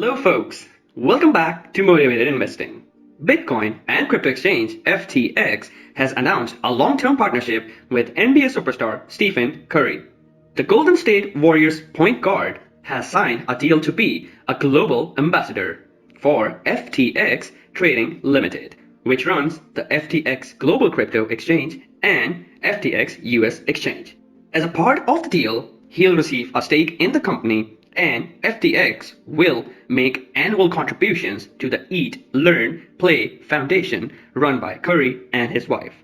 Hello folks, welcome back to Motivated Investing. Bitcoin and crypto exchange FTX has announced a long-term partnership with NBA superstar Stephen Curry. The Golden State Warriors point guard has signed a deal to be a global ambassador for FTX Trading Limited, which runs the FTX Global Crypto Exchange and FTX US Exchange. As a part of the deal, he'll receive a stake in the company, and FTX will make annual contributions to the Eat, Learn, Play Foundation run by Curry and his wife.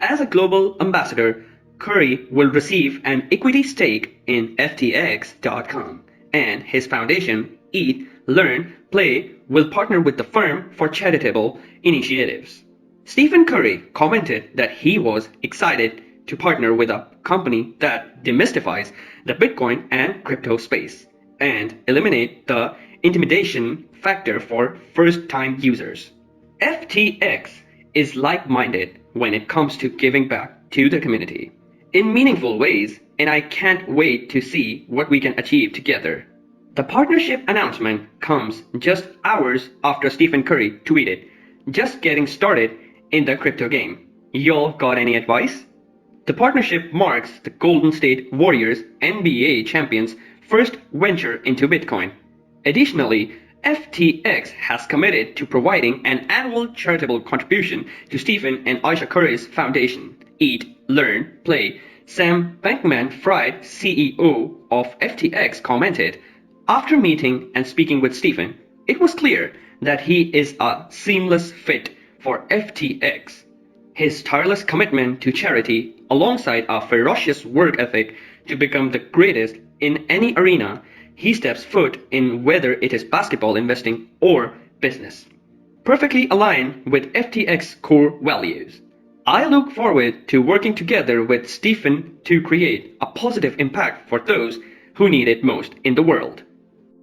As a global ambassador, Curry will receive an equity stake in FTX.com, and his foundation, Eat, Learn, Play, will partner with the firm for charitable initiatives. Stephen Curry commented that he was excited to partner with a company that demystifies the Bitcoin and crypto space and eliminate the intimidation factor for first-time users. FTX is like-minded when it comes to giving back to the community in meaningful ways, and I can't wait to see what we can achieve together. The partnership announcement comes just hours after Stephen Curry tweeted, "Just getting started in the crypto game. Y'all got any advice?" The partnership marks the Golden State Warriors NBA champions' first venture into Bitcoin. Additionally, FTX has committed to providing an annual charitable contribution to Stephen and Aisha Curry's foundation, Eat, Learn, Play. Sam Bankman-Fried, CEO of FTX, commented, "After meeting and speaking with Stephen, it was clear that he is a seamless fit for FTX. His tireless commitment to charity, alongside a ferocious work ethic to become the greatest in any arena he steps foot in, whether it is basketball investing or business, perfectly align with FTX core values. I look forward to working together with Stephen to create a positive impact for those who need it most in the world."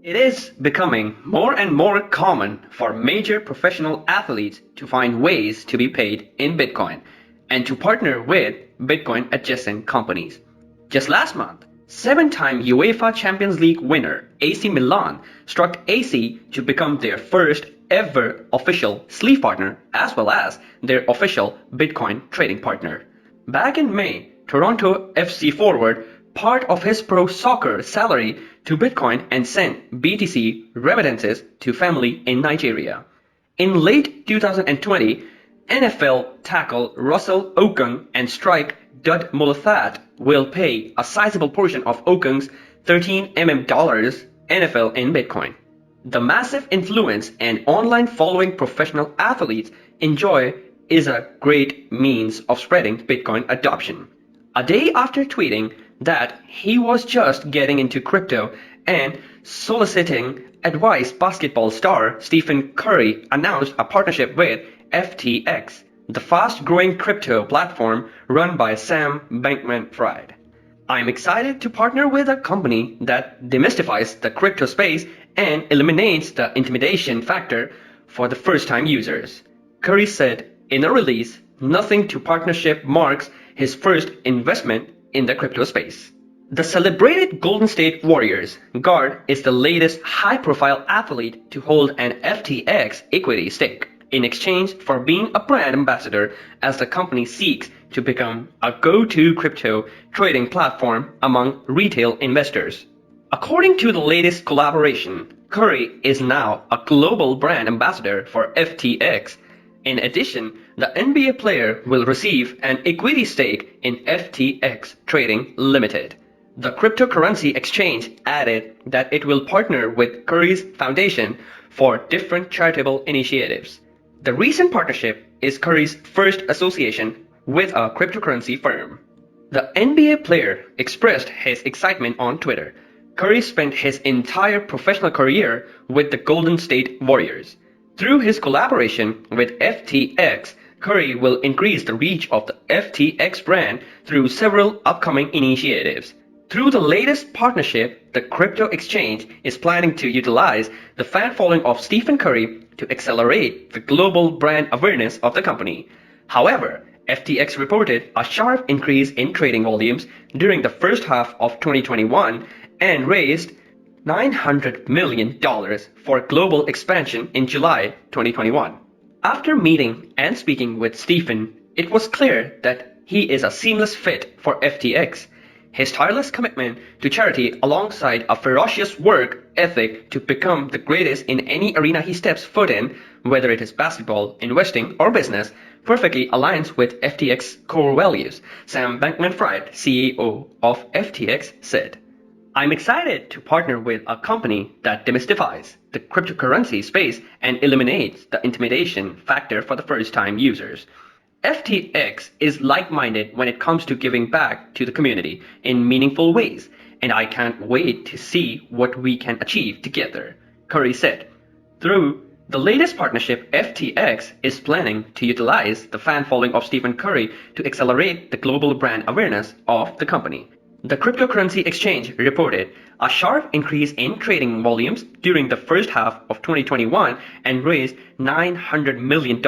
It is becoming more and more common for major professional athletes to find ways to be paid in Bitcoin and to partner with Bitcoin adjacent companies. Just last month, 7-time UEFA Champions League winner AC Milan struck AC to become their first ever official sleeve partner, as well as their official Bitcoin trading partner. Back in May, Toronto FC forward part of his pro soccer salary to Bitcoin and sent BTC remittances to family in Nigeria. In late 2020, NFL tackle Russell Okung and strike Dud Mulathat will pay a sizable portion of Okung's $13 million NFL in Bitcoin. The massive influence and online following professional athletes enjoy is a great means of spreading Bitcoin adoption. A day after tweeting that he was just getting into crypto and soliciting advice, basketball star Stephen Curry announced a partnership with FTX, the fast-growing crypto platform run by Sam Bankman-Fried. "I'm excited to partner with a company that demystifies the crypto space and eliminates the intimidation factor for the first-time users," Curry said in a release. Nothing to partnership marks his first investment in the crypto space. The celebrated Golden State Warriors guard is the latest high-profile athlete to hold an FTX equity stake in exchange for being a brand ambassador, as the company seeks to become a go-to crypto trading platform among retail investors. According to the latest collaboration, Curry is now a global brand ambassador for FTX. In addition, the NBA player will receive an equity stake in FTX Trading Limited. The cryptocurrency exchange added that it will partner with Curry's foundation for different charitable initiatives. The recent partnership is Curry's first association with a cryptocurrency firm. The NBA player expressed his excitement on Twitter. Curry spent his entire professional career with the Golden State Warriors. Through his collaboration with FTX, Curry will increase the reach of the FTX brand through several upcoming initiatives. Through the latest partnership, the crypto exchange is planning to utilize the fan following of Stephen Curry to accelerate the global brand awareness of the company. However, FTX reported a sharp increase in trading volumes during the first half of 2021 and raised $900 million for global expansion in July 2021. After meeting and speaking with Stephan, it was clear that he is a seamless fit for FTX. His tireless commitment to charity alongside a ferocious work ethic to become the greatest in any arena he steps foot in, whether it is basketball, investing, or business, perfectly aligns with FTX core values, Sam Bankman-Fried, CEO of FTX, said. I'm excited to partner with a company that demystifies the cryptocurrency space and eliminates the intimidation factor for the first-time users. FTX is like-minded when it comes to giving back to the community in meaningful ways, and I can't wait to see what we can achieve together, Curry said. Through the latest partnership, FTX is planning to utilize the fan following of Stephen Curry to accelerate the global brand awareness of the company. The cryptocurrency exchange reported a sharp increase in trading volumes during the first half of 2021 and raised $900 million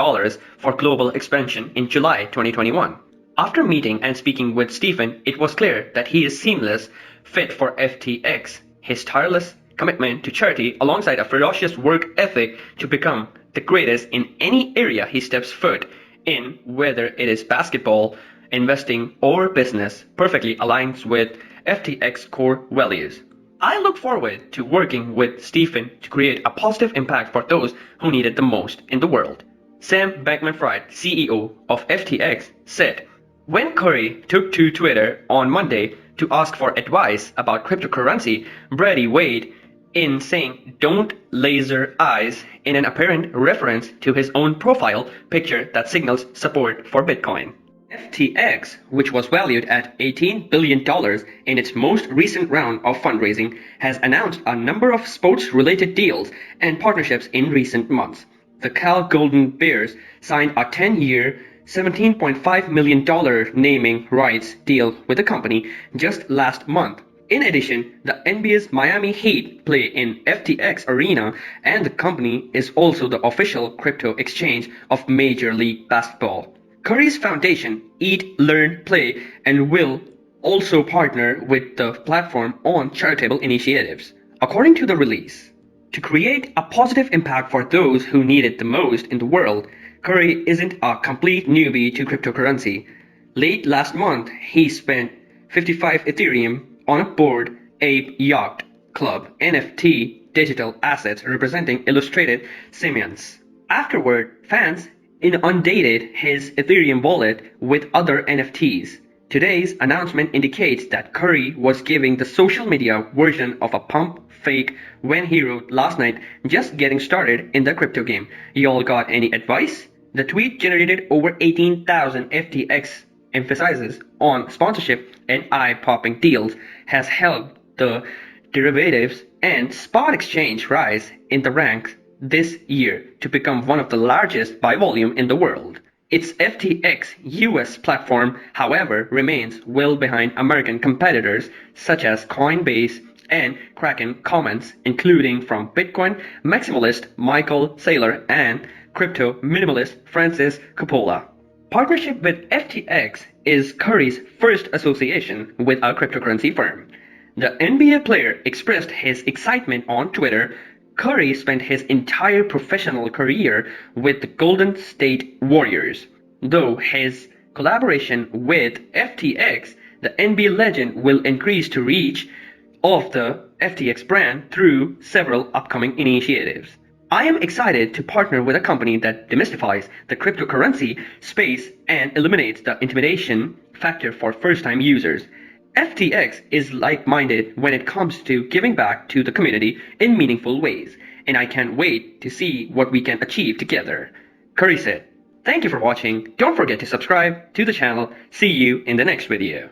for global expansion in July 2021. After meeting and speaking with Stephan, it was clear that he is seamless fit for FTX. His tireless commitment to charity alongside a ferocious work ethic to become the greatest in any area he steps foot in, whether it is basketball, investing, or business, perfectly aligns with FTX core values. I look forward to working with Stephan to create a positive impact for those who need it the most in the world, Sam Bankman-Fried, CEO of FTX, said. When Curry took to Twitter on Monday to ask for advice about cryptocurrency, Brady weighed in saying don't laser eyes in an apparent reference to his own profile picture that signals support for Bitcoin. FTX, which was valued at $18 billion in its most recent round of fundraising, has announced a number of sports-related deals and partnerships in recent months. The Cal Golden Bears signed a 10-year, $17.5 million naming rights deal with the company just last month. In addition, the NBA's Miami Heat play in FTX Arena, and the company is also the official crypto exchange of Major League Baseball. Curry's foundation, Eat, Learn, Play, and will also partner with the platform on charitable initiatives, according to the release. To create a positive impact for those who need it the most in the world, Curry isn't a complete newbie to cryptocurrency. Late last month, he spent 55 Ethereum on a Bored Ape Yacht Club NFT digital assets representing illustrated simians. Afterward, fans inundated his Ethereum wallet with other NFTs. Today's announcement indicates that Curry was giving the social media version of a pump fake when he wrote last night, just getting started in the crypto game. Y'all got any advice? The tweet generated over 18,000 FTX emphasizes on sponsorship and eye-popping deals has helped the derivatives and spot exchange rise in the ranks this year to become one of the largest by volume in the world. Its FTX US platform, however, remains well behind American competitors such as Coinbase and Kraken, comments including from Bitcoin maximalist Michael Saylor and crypto minimalist Francis Coppola. Partnership with FTX is Curry's first association with a cryptocurrency firm. The NBA player expressed his excitement on Twitter. Curry spent his entire professional career with the Golden State Warriors. Though his collaboration with FTX, the NBA legend will increase the reach of the FTX brand through several upcoming initiatives. I am excited to partner with a company that demystifies the cryptocurrency space and eliminates the intimidation factor for first-time users. FTX is like-minded when it comes to giving back to the community in meaningful ways, and I can't wait to see what we can achieve together, Curry said. Thank you for watching. Don't forget to subscribe to the channel. See you in the next video.